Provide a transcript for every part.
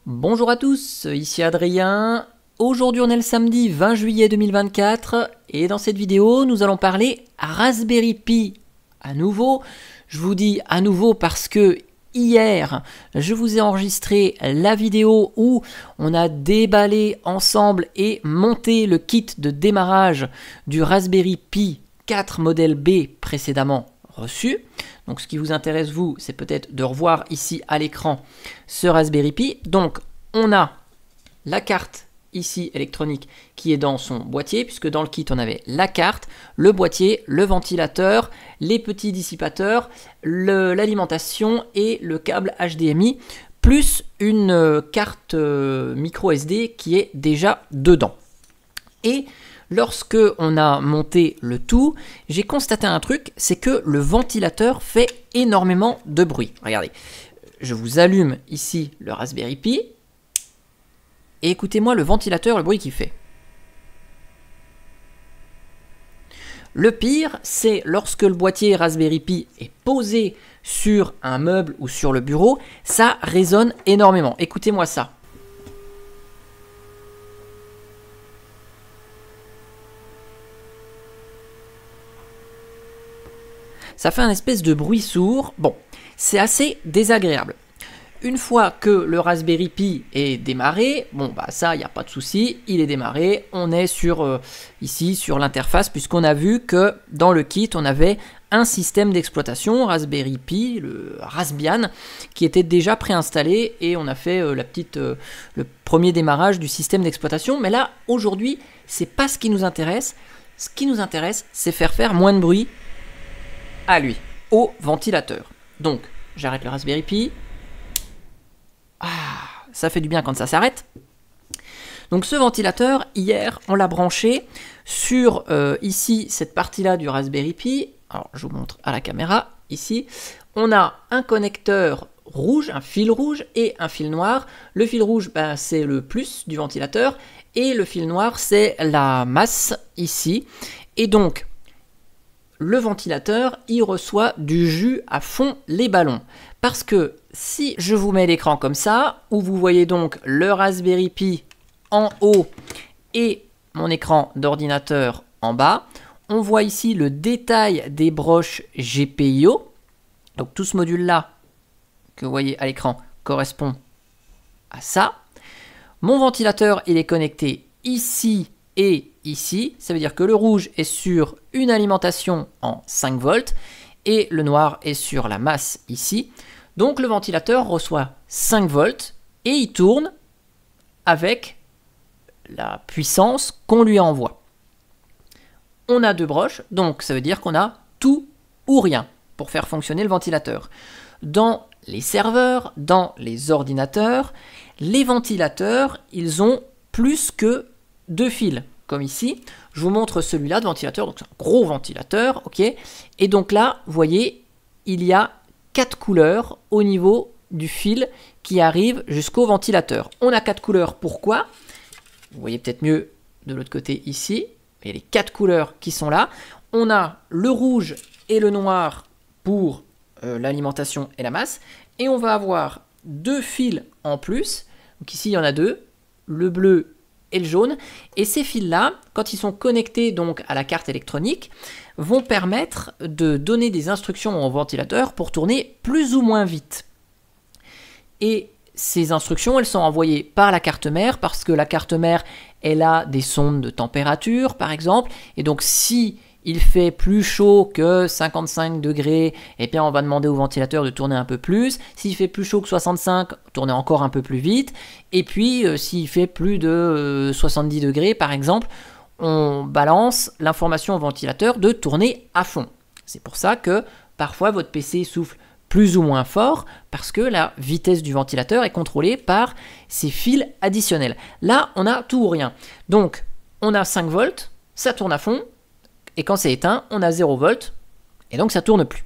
Bonjour à tous, ici Adrien. Aujourd'hui on est le samedi 20 juillet 2024 et dans cette vidéo nous allons parler Raspberry Pi à nouveau. Je vous dis à nouveau parce que hier je vous ai enregistré la vidéo où on a déballé ensemble et monté le kit de démarrage du Raspberry Pi 4 modèle B précédemment reçu. Donc ce qui vous intéresse vous, c'est peut-être de revoir ici à l'écran ce Raspberry Pi. Donc on a la carte ici électronique qui est dans son boîtier, puisque dans le kit on avait la carte, le boîtier, le ventilateur, les petits dissipateurs, l'alimentation et le câble HDMI, plus une carte micro SD qui est déjà dedans. Et lorsque on a monté le tout, j'ai constaté un truc, c'est que le ventilateur fait énormément de bruit. Regardez, je vous allume ici le Raspberry Pi et écoutez-moi le ventilateur, le bruit qu'il fait. Le pire, c'est lorsque le boîtier Raspberry Pi est posé sur un meuble ou sur le bureau, ça résonne énormément. Écoutez-moi ça. Ça fait un espèce de bruit sourd. Bon, c'est assez désagréable. Une fois que le Raspberry Pi est démarré, bon bah ça, il n'y a pas de souci, il est démarré. On est sur ici sur l'interface, puisqu'on a vu que dans le kit, on avait un système d'exploitation Raspberry Pi, le Raspbian, qui était déjà préinstallé et on a fait le premier démarrage du système d'exploitation. Mais là, aujourd'hui, c'est pas ce qui nous intéresse. Ce qui nous intéresse, c'est faire moins de bruit à lui, au ventilateur. Donc, j'arrête le Raspberry Pi. Ah, ça fait du bien quand ça s'arrête. Donc ce ventilateur, hier, on l'a branché sur ici, cette partie-là du Raspberry Pi. Alors, je vous montre à la caméra, ici. On a un connecteur rouge, un fil rouge et un fil noir. Le fil rouge, ben, c'est le plus du ventilateur. Et le fil noir, c'est la masse, ici. Et donc, le ventilateur, il reçoit du jus à fond les ballons. Parce que si je vous mets l'écran comme ça, où vous voyez donc le Raspberry Pi en haut et mon écran d'ordinateur en bas, on voit ici le détail des broches GPIO. Donc tout ce module-là que vous voyez à l'écran correspond à ça. Mon ventilateur, il est connecté ici et ici. Ça veut dire que le rouge est sur une alimentation en 5 volts et le noir est sur la masse ici. Donc le ventilateur reçoit 5 volts et il tourne avec la puissance qu'on lui envoie. On a deux broches, donc ça veut dire qu'on a tout ou rien pour faire fonctionner le ventilateur. Dans les serveurs, dans les ordinateurs, les ventilateurs, ils ont plus que 2 fils. Comme ici, je vous montre celui-là de ventilateur, donc c'est un gros ventilateur, ok. Et donc là, vous voyez, il y a 4 couleurs au niveau du fil qui arrive jusqu'au ventilateur. On a 4 couleurs, pourquoi? Vous voyez peut-être mieux de l'autre côté ici, il y a les 4 couleurs qui sont là. On a le rouge et le noir pour l'alimentation et la masse, et on va avoir 2 fils en plus, donc ici il y en a 2, le bleu et le jaune, et ces fils-là, quand ils sont connectés donc à la carte électronique, vont permettre de donner des instructions au ventilateur pour tourner plus ou moins vite. Et ces instructions, elles sont envoyées par la carte mère, parce que la carte mère, elle a des sondes de température, par exemple, et donc si il fait plus chaud que 55 degrés, et bien on va demander au ventilateur de tourner un peu plus. S'il fait plus chaud que 65, tourner encore un peu plus vite. Et puis s'il fait plus de 70 degrés par exemple, on balance l'information au ventilateur de tourner à fond. C'est pour ça que parfois votre PC souffle plus ou moins fort, parce que la vitesse du ventilateur est contrôlée par ces fils additionnels. Là, on a tout ou rien. Donc, on a 5 volts, ça tourne à fond, et quand c'est éteint, on a 0 volts, et donc ça ne tourne plus.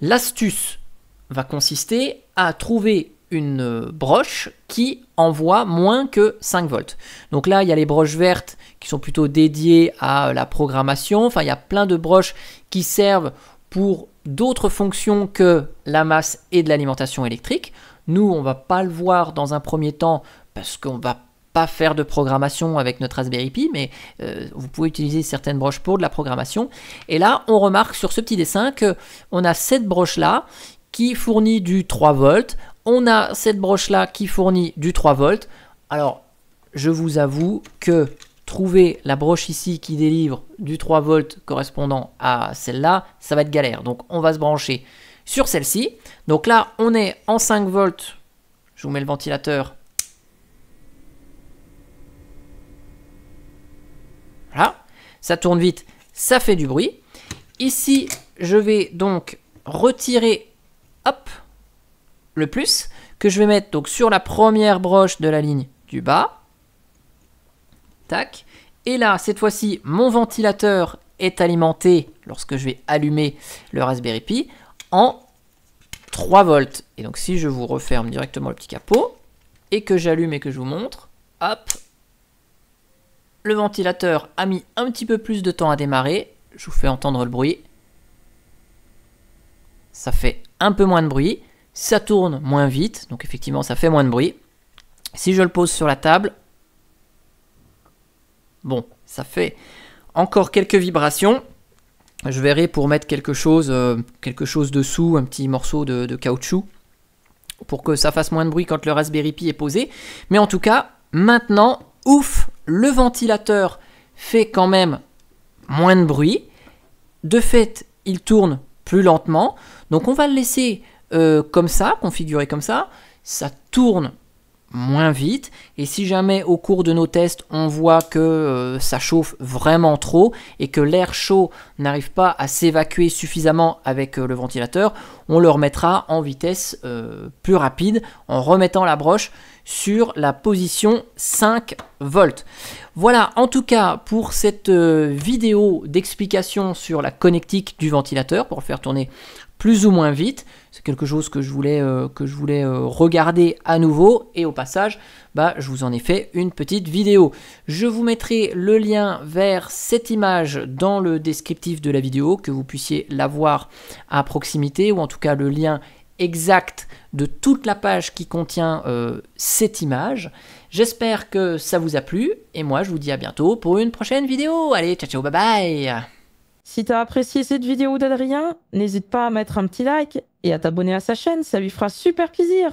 L'astuce va consister à trouver une broche qui envoie moins que 5 volts. Donc là, il y a les broches vertes qui sont plutôt dédiées à la programmation. Enfin, il y a plein de broches qui servent pour d'autres fonctions que la masse et de l'alimentation électrique. Nous, on va pas le voir dans un premier temps parce qu'on va pas faire de programmation avec notre Raspberry Pi, mais vous pouvez utiliser certaines broches pour de la programmation. Et là, on remarque sur ce petit dessin qu'on a cette broche-là qui fournit du 3 volts. On a cette broche-là qui fournit du 3 volts. Alors, je vous avoue que trouver la broche ici qui délivre du 3 volts correspondant à celle-là, ça va être galère. Donc, on va se brancher sur celle-ci. Donc là, on est en 5 volts. Je vous mets le ventilateur. Voilà, ça tourne vite, ça fait du bruit. Ici, je vais donc retirer, hop, le plus, que je vais mettre donc sur la première broche de la ligne du bas. Tac. Et là, cette fois-ci, mon ventilateur est alimenté, lorsque je vais allumer le Raspberry Pi, en 3 volts. Et donc, si je vous referme directement le petit capot, et que j'allume et que je vous montre, hop, le ventilateur a mis un petit peu plus de temps à démarrer. Je vous fais entendre le bruit. Ça fait un peu moins de bruit. Ça tourne moins vite. Donc effectivement, ça fait moins de bruit. Si je le pose sur la table, bon, ça fait encore quelques vibrations. Je verrai pour mettre quelque chose dessous, un petit morceau de caoutchouc, pour que ça fasse moins de bruit quand le Raspberry Pi est posé. Mais en tout cas, maintenant, ouf, le ventilateur fait quand même moins de bruit. De fait, il tourne plus lentement. Donc on va le laisser comme ça, configuré comme ça. Ça tourne moins vite. Et si jamais au cours de nos tests, on voit que ça chauffe vraiment trop et que l'air chaud n'arrive pas à s'évacuer suffisamment avec le ventilateur, on le remettra en vitesse plus rapide en remettant la broche sur la position 5 volts. Voilà en tout cas pour cette vidéo d'explication sur la connectique du ventilateur pour le faire tourner plus ou moins vite. C'est quelque chose que je voulais regarder à nouveau et au passage, je vous en ai fait une petite vidéo. Je vous mettrai le lien vers cette image dans le descriptif de la vidéo, que vous puissiez la voir à proximité, ou en tout cas le lien exact de toute la page qui contient cette image. J'espère que ça vous a plu et moi je vous dis à bientôt pour une prochaine vidéo. Allez, ciao ciao, bye bye. Si t'as apprécié cette vidéo d'Adrien, n'hésite pas à mettre un petit like et à t'abonner à sa chaîne, ça lui fera super plaisir.